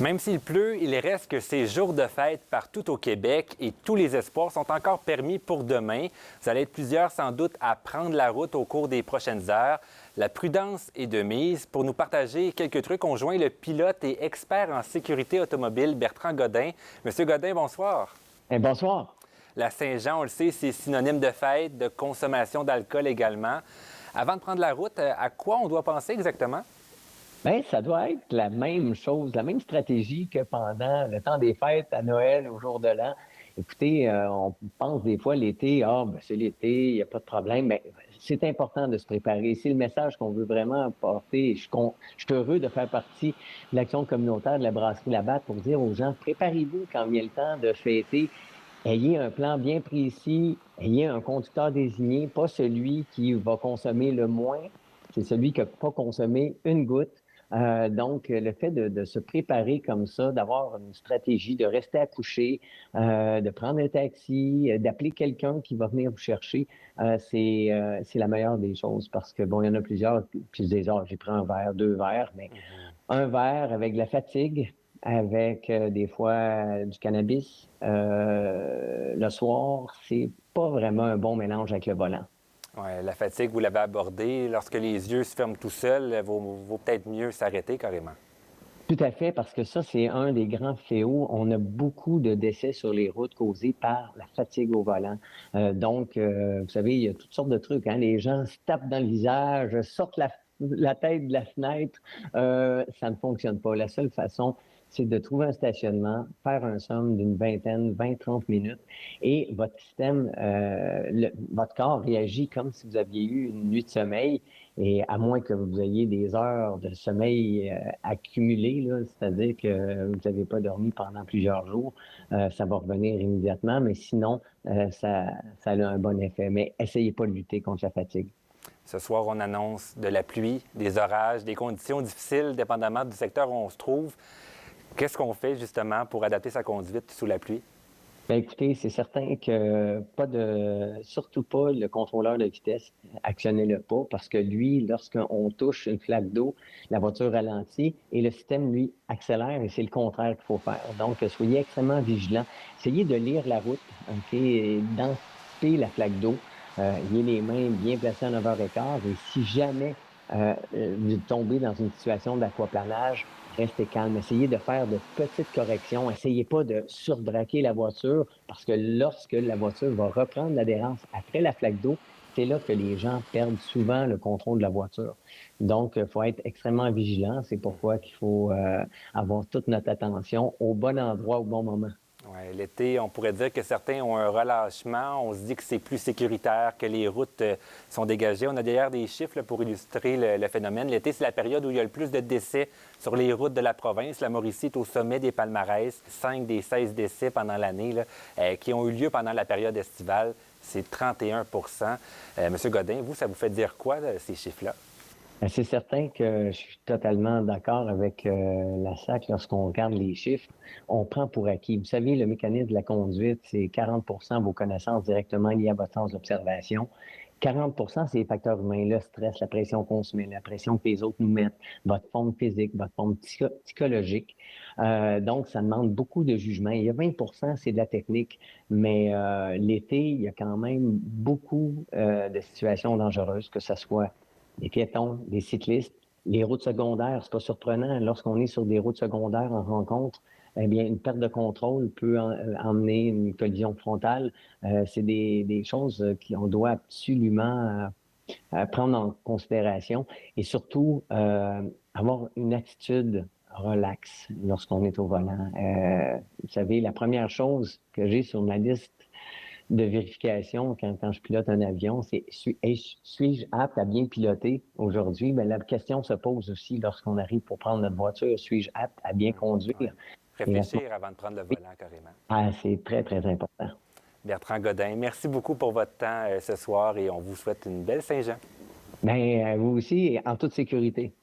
Même s'il pleut, il reste que ces jours de fête partout au Québec et tous les espoirs sont encore permis pour demain. Vous allez être plusieurs sans doute à prendre la route au cours des prochaines heures. La prudence est de mise. Pour nous partager quelques trucs, on joint le pilote et expert en sécurité automobile Bertrand Godin. Monsieur Godin, bonsoir. Bonsoir. La Saint-Jean, on le sait, c'est synonyme de fête, de consommation d'alcool également. Avant de prendre la route, à quoi on doit penser exactement? Bien, ça doit être la même chose, la même stratégie que pendant le temps des fêtes, à Noël, au jour de l'an. Écoutez, on pense des fois l'été, c'est l'été, il n'y a pas de problème, mais c'est important de se préparer. C'est le message qu'on veut vraiment porter. Je suis heureux de faire partie de l'action communautaire de la brasserie Labatt pour dire aux gens, préparez-vous quand vient le temps de fêter. Ayez un plan bien précis, ayez un conducteur désigné, pas celui qui va consommer le moins, c'est celui qui n'a pas consommé une goutte. Donc, le fait de se préparer comme ça, d'avoir une stratégie, de rester accouché, de prendre un taxi, d'appeler quelqu'un qui va venir vous chercher, c'est la meilleure des choses parce que, bon, il y en a plusieurs qui se disent, j'ai pris un verre, deux verres, mais un verre avec de la fatigue, avec des fois du cannabis, le soir, c'est pas vraiment un bon mélange avec le volant. Ouais, la fatigue, vous l'avez abordée. Lorsque les yeux se ferment tout seuls, vaut peut-être mieux s'arrêter carrément. Tout à fait, parce que ça, c'est un des grands fléaux. On a beaucoup de décès sur les routes causés par la fatigue au volant. Vous savez, il y a toutes sortes de trucs. Hein? Les gens se tapent dans le visage, sortent la tête de la fenêtre. Ça ne fonctionne pas. La seule façon, c'est de trouver un stationnement, faire un somme d'une vingtaine, 20, 30 minutes, et votre système, votre corps réagit comme si vous aviez eu une nuit de sommeil. Et à moins que vous ayez des heures de sommeil accumulées, là, c'est-à-dire que vous n'avez pas dormi pendant plusieurs jours, ça va revenir immédiatement. Mais sinon, ça a un bon effet. Mais essayez pas de lutter contre la fatigue. Ce soir, on annonce de la pluie, des orages, des conditions difficiles, dépendamment du secteur où on se trouve. Qu'est-ce qu'on fait justement pour adapter sa conduite sous la pluie? Bien, écoutez, c'est certain que surtout pas le contrôleur de vitesse, actionnez-le pas parce que lui, lorsqu'on touche une flaque d'eau, la voiture ralentit et le système, lui, accélère et c'est le contraire qu'il faut faire. Donc, soyez extrêmement vigilants. Essayez de lire la route, OK, et d'anticiper la flaque d'eau. Ayez les mains bien placées en 9h15 et si jamais vous tombez dans une situation d'aquaplanage, restez calme. Essayez de faire de petites corrections. Essayez pas de surbraquer la voiture parce que lorsque la voiture va reprendre l'adhérence après la flaque d'eau, c'est là que les gens perdent souvent le contrôle de la voiture. Donc, il faut être extrêmement vigilant. C'est pourquoi qu'il faut avoir toute notre attention au bon endroit, au bon moment. Ouais, l'été, on pourrait dire que certains ont un relâchement. On se dit que c'est plus sécuritaire, que les routes sont dégagées. On a d'ailleurs des chiffres là, pour illustrer le phénomène. L'été, c'est la période où il y a le plus de décès sur les routes de la province. La Mauricie est au sommet des palmarès. 5 des 16 décès pendant l'année qui ont eu lieu pendant la période estivale. C'est 31 Monsieur Godin, vous, ça vous fait dire quoi, ces chiffres-là? C'est certain que je suis totalement d'accord avec la SAC lorsqu'on regarde les chiffres. On prend pour acquis. Vous savez, le mécanisme de la conduite, c'est 40 de vos connaissances directement liées à votre sens d'observation. 40 c'est les facteurs humains, le stress, la pression qu'on se met, la pression que les autres nous mettent, votre forme physique, votre forme psychologique. Donc, ça demande beaucoup de jugement. Il y a 20 c'est de la technique, mais l'été, il y a quand même beaucoup de situations dangereuses, que ce soit des piétons, des cyclistes, les routes secondaires. C'est pas surprenant. Lorsqu'on est sur des routes secondaires en rencontre, eh bien, une perte de contrôle peut emmener une collision frontale. C'est des choses qu'on doit absolument prendre en considération et surtout avoir une attitude relaxe lorsqu'on est au volant. Vous savez, la première chose que j'ai sur ma liste de vérification quand je pilote un avion, c'est suis-je apte à bien piloter aujourd'hui? Mais la question se pose aussi lorsqu'on arrive pour prendre notre voiture, suis-je apte à bien Ouais. conduire? Et à ce Réfléchir avant de prendre le volant, carrément. c'est très, très important. Bertrand Godin, merci beaucoup pour votre temps ce soir et on vous souhaite une belle Saint-Jean. Bien, vous aussi, en toute sécurité.